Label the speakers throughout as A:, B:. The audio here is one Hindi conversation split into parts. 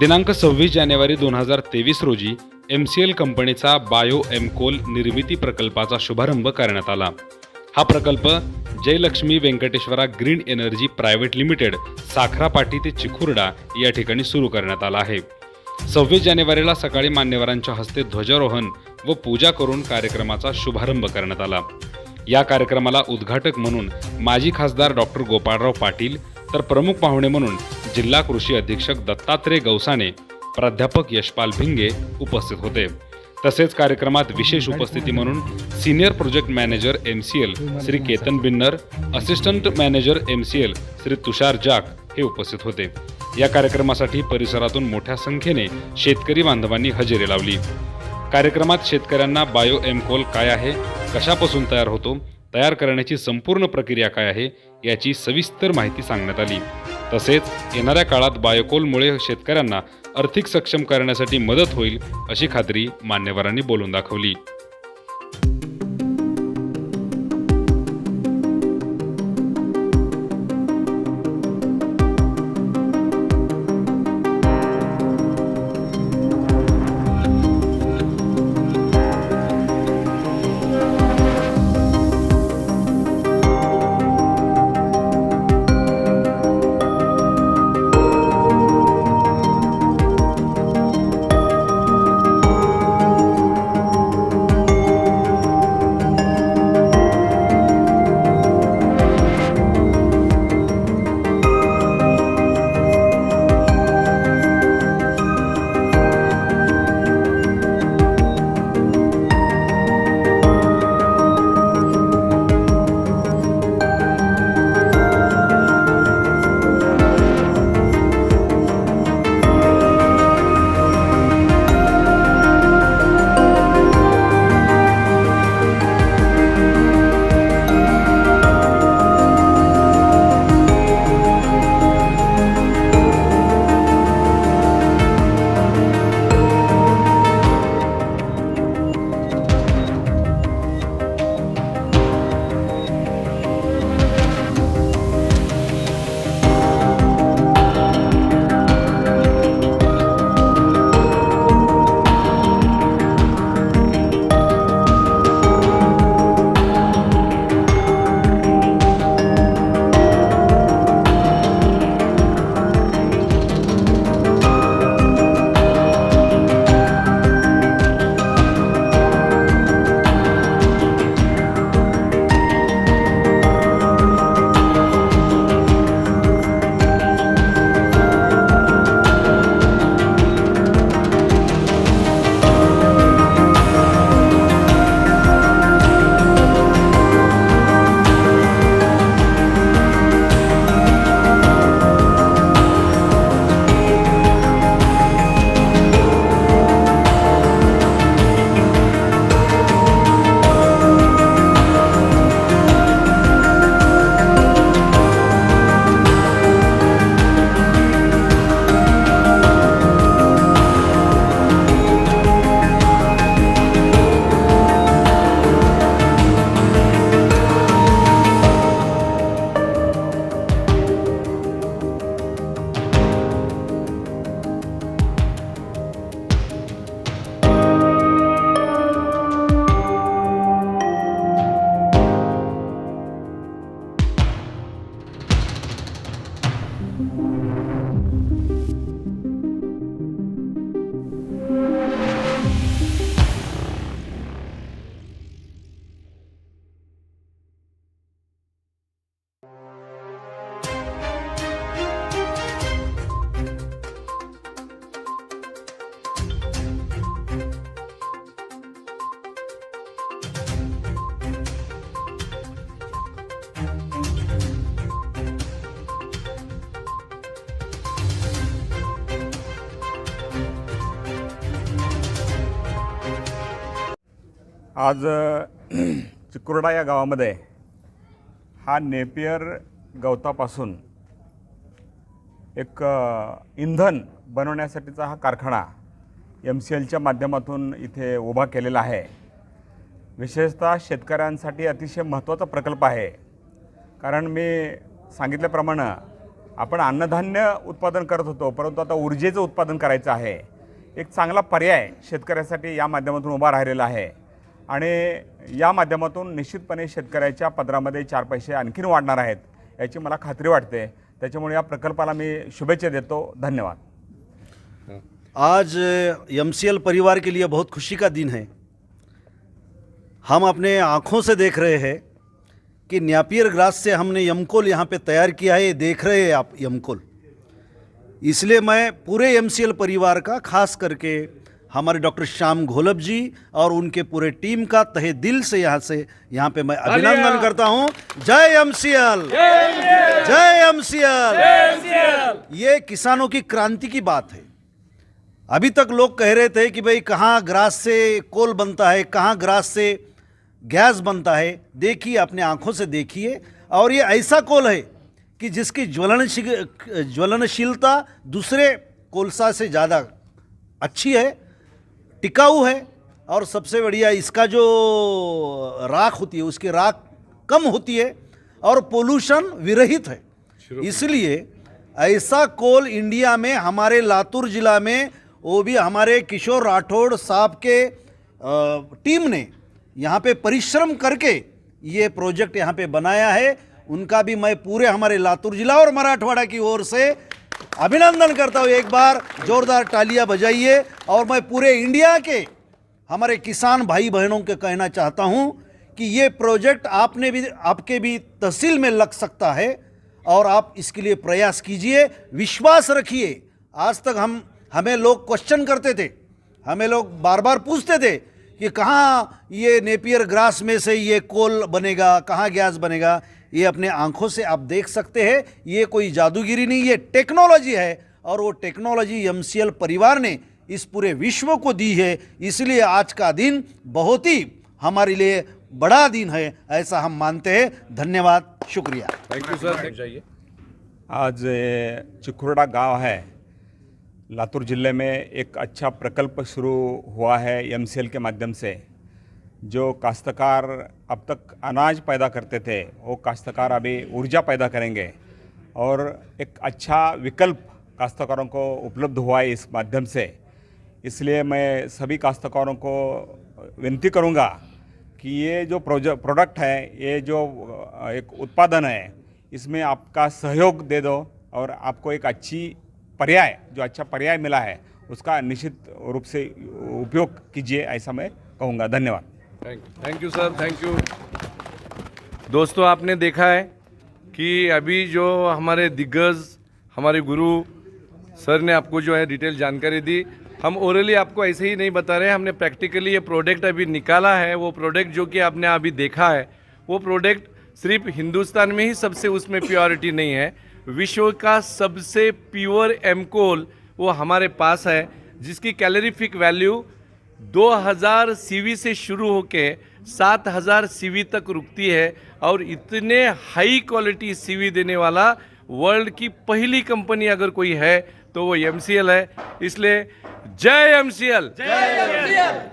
A: दिनांक 26 जानेवारी 2023 रोजी MCL कंपनीचा बायो एमकोल निर्मिती प्रकल्पाचा शुभारंभ करण्यात आला। हा प्रकल्प Jayalakshmi Venkateshwara green energy private limited Sakharapati ते चिखुर्डा या ठिकाणी सुरू करण्यात आला आहे। 26 जानेवारीला सकाळी मान्यवरांच्या हस्ते ध्वजारोहण व पूजा करून कार्यक्रमाचा शुभारंभ करण्यात आला। या कार्यक्रमाला उद्घाटक म्हणून माजी खासदार डॉक्टर गोपाळराव पाटील तर प्रमुख पाहुणे म्हणून जिल्हा कृषी अधीक्षक दत्तात्रय गवसाने, प्राध्यापक यशपाल भिंगे उपस्थित होते। तसेच कार्यक्रमात विशेष उपस्थिती म्हणून senior project manager MCL Shri Ketan Binner, assistant manager MCL Shri Tushar जाक हे उपस्थित होते। या कार्यक्रमासाठी परिसरातून मोठ्या संख्येने शेतकरी बांधवांनी हजेरी लावली। कार्यक्रमात शेतकऱ्यांना बायो एमकोल काय आहे, कशापासून तयार होतो, तयार करण्याची संपूर्ण प्रक्रिया काय आहे याची सविस्तर माहिती सांगण्यात आली। तसेच येणाऱ्या काळात बायोकोलमुळे शेतकऱ्यांना आर्थिक सक्षम करण्यासाठी मदत होईल अशी खात्री मान्यवरांनी बोलून दाखवली।
B: आज चिखुर्डा या गावामध्ये हा नेपियर गवतापासून एक इंधन बनवण्यासाठीचा हा कारखाना MCLच्या माध्यमातून इथे उभा केलेला आहे। विशेषतः शेतकऱ्यांसाठी अतिशय महत्त्वाचा प्रकल्प आहे। कारण मी सांगितल्याप्रमाणे आपण अन्नधान्य उत्पादन करत होतो, परंतु आता ऊर्जेचं उत्पादन करायचं आहे. एक चांगला पर्याय शेतकऱ्यासाठी या माध्यमातून उभा राहिलेला आहे आणि या माध्यमातून निश्चितपणे शेतकऱ्याच्या पदरामध्ये 4 पैसे आणखीन वाढणार आहेत याची मला खात्री वाटते. त्याच्यामुळे या प्रकल्पाला मी शुभेच्छा देतो. धन्यवाद.
C: आज एमसीएल परिवार के लिए बहुत खुशी का दिन है. हम अपने आँखों से देख रहे हैं कि न्यापियर ग्रास से हमने यमकोल यहाँ पे तैयार किया है. ये देख रहे हैं आप यमकोल. इसलिए मैं पूरे एमसीएल परिवार का, खास करके हमारे डॉक्टर श्याम घोलप जी और उनके पूरे टीम का तहे दिल से यहाँ पे मैं अभिनंदन करता हूँ. जय एमसीएल, जय एमसीएल. ये किसानों की क्रांति की बात है. अभी तक लोग कह रहे थे कि भाई कहाँ ग्रास से कोल बनता है, कहाँ ग्रास से गैस बनता है. देखिए, अपने आँखों से देखिए. और ये ऐसा कोल है कि जिसकी ज्वलनशीलता दूसरे कोलसा से ज़्यादा अच्छी है, टिकाऊ है, और सबसे बढ़िया इसका जो राख होती है उसकी राख कम होती है और पोल्यूशन विरहित है. इसलिए ऐसा कोल इंडिया में, हमारे लातूर जिला में, वो भी हमारे किशोर राठौड़ साहब के टीम ने यहाँ पे परिश्रम करके ये प्रोजेक्ट यहाँ पे बनाया है. उनका भी मैं पूरे हमारे लातूर जिला और मराठवाड़ा की ओर से अभिनंदन करता हूँ. एक बार जोरदार तालियां बजाइए. और मैं पूरे इंडिया के हमारे किसान भाई बहनों के कहना चाहता हूँ कि ये प्रोजेक्ट आपके भी तहसील में लग सकता है और आप इसके लिए प्रयास कीजिए, विश्वास रखिए. आज तक हमें लोग क्वेश्चन करते थे, हमें लोग बार बार पूछते थे कि कहाँ ये नेपियर ग्रास में से ये कोल बनेगा, कहाँ गैस बनेगा. ये अपने आंखों से आप देख सकते हैं. ये कोई जादूगिरी नहीं, ये टेक्नोलॉजी है और वो टेक्नोलॉजी एमसीएल परिवार ने इस पूरे विश्व को दी है. इसलिए आज का दिन बहुत ही हमारे लिए बड़ा दिन है, ऐसा हम मानते हैं. धन्यवाद, शुक्रिया.
D: Thank you sir. जाइए.
B: आज चिकुर्डा गांव है, लातूर जिले में एक अच्छा प्रकल्प शुरू हुआ है एमसीएल के माध्यम से. जो काश्तकार अब तक अनाज पैदा करते थे, वो काश्तकार अभी ऊर्जा पैदा करेंगे और एक अच्छा विकल्प काश्तकारों को उपलब्ध हुआ है इस माध्यम से. इसलिए मैं सभी काश्तकारों को विनती करूंगा कि ये जो प्रोडक्ट है, ये जो एक उत्पादन है, इसमें आपका सहयोग दे दो और आपको एक अच्छा पर्याय मिला है उसका निश्चित रूप से उपयोग कीजिए, ऐसा मैं कहूँगा. धन्यवाद.
D: Thank you sir. Thank you. दोस्तों, आपने देखा है कि अभी जो हमारे दिग्गज, हमारे गुरु सर ने आपको जो है डिटेल जानकारी दी. हम ओरली आपको ऐसे ही नहीं बता रहे हैं, हमने प्रैक्टिकली ये प्रोडक्ट अभी निकाला है. वो प्रोडक्ट जो कि आपने अभी देखा है, वो प्रोडक्ट सिर्फ हिंदुस्तान में ही सबसे उसमें प्योरिटी नहीं है. विश्व का सबसे प्योर एमकोल वो हमारे पास है, जिसकी कैलोरीफिक वैल्यू 2000 सीवी से शुरू होके 7000 सीवी तक रुकती है. और इतने हाई क्वालिटी सीवी देने वाला वर्ल्ड की पहली कंपनी अगर कोई है तो वो एमसीएल है. इसलिए जय एमसीएल.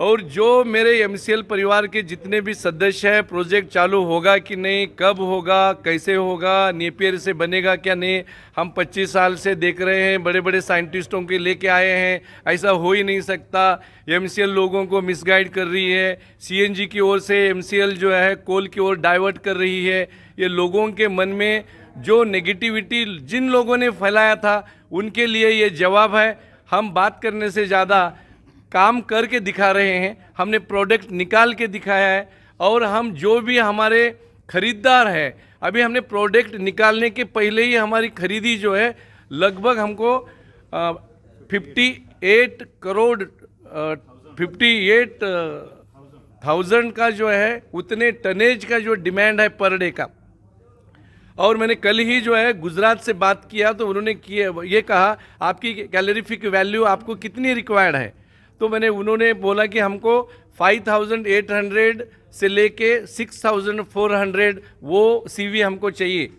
D: और जो मेरे एमसीएल परिवार के जितने भी सदस्य हैं, प्रोजेक्ट चालू होगा कि नहीं, कब होगा, कैसे होगा, नेपियर से बनेगा क्या नहीं, हम 25 साल से देख रहे हैं. बड़े बड़े साइंटिस्टों के लेके आए हैं, ऐसा हो ही नहीं सकता. एमसीएल लोगों को मिसगाइड कर रही है. सीएनजी की ओर से एमसीएल जो है कोल की ओर डाइवर्ट कर रही है. ये लोगों के मन में जो नेगेटिविटी जिन लोगों ने फैलाया था, उनके लिए ये जवाब है. हम बात करने से ज़्यादा काम करके दिखा रहे हैं. हमने प्रोडक्ट निकाल के दिखाया है. और हम जो भी हमारे खरीदार हैं, अभी हमने प्रोडक्ट निकालने के पहले ही हमारी खरीदी जो है लगभग हमको 58,000 का जो है उतने टनेज का जो डिमांड है पर डे का. और मैंने कल ही जो है गुजरात से बात किया तो उन्होंने ये कहा आपकी कैलोरीफिक वैल्यू आपको कितनी रिक्वायर्ड है. तो उन्होंने बोला कि हमको 5800 से लेके 6400 वो सीवी हमको चाहिए.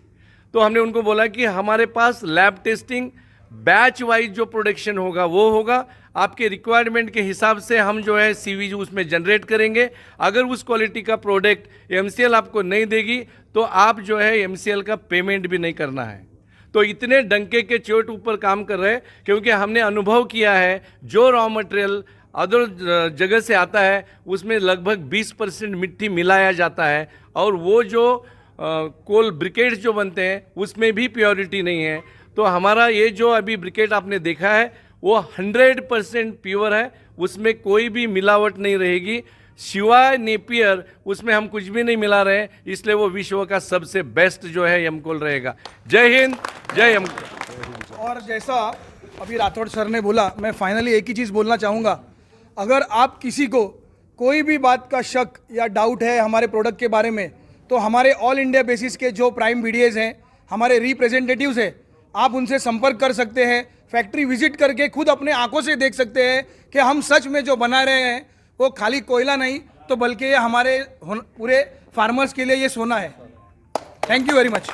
D: तो हमने उनको बोला कि हमारे पास लैब टेस्टिंग बैच वाइज जो प्रोडक्शन होगा वो होगा. आपके रिक्वायरमेंट के हिसाब से हम जो है सीवी उसमें जनरेट करेंगे. अगर उस क्वालिटी का प्रोडक्ट एमसीएल आपको नहीं देगी तो आप जो है एमसीएल का पेमेंट भी नहीं करना है. तो इतने डंके के चोट ऊपर काम कर रहे हैं, क्योंकि हमने अनुभव किया है जो रॉ मटेरियल अदर जगह से आता है उसमें लगभग 20% मिट्टी मिलाया जाता है, और वो जो कोल ब्रिकेट्स जो बनते हैं उसमें भी प्योरिटी नहीं है। तो हमारा ये जो अभी ब्रिकेट आपने देखा है वो 100% प्योर है, उसमें कोई भी मिलावट नहीं रहेगी, सिवाय नेपियर उसमें हम कुछ भी नहीं मिला रहे हैं, इसलिए वो विश्व का सबसे बेस्ट जो है एमकोल रहेगा। जय हिंद, जय एमकोल।
E: और जैसा अभी राठौड़ सर ने बोला, मैं फाइनली एक ही चीज़ बोलना चाहूँगा, अगर आप किसी को कोई भी बात का शक या डाउट है हमारे प्रोडक्ट के बारे में, तो हमारे ऑल इंडिया बेसिस के जो प्राइम वीडियोज़ हैं, हमारे रिप्रेजेंटेटिव्स हैं, आप उनसे संपर्क कर सकते हैं, फैक्ट्री विजिट करके खुद अपने आंखों से देख सकते हैं कि हम सच में जो बना रहे हैं वो खाली कोयला नहीं, तो बल्कि ये हमारे पूरे फार्मर्स के लिए ये सोना है। Thank you very much.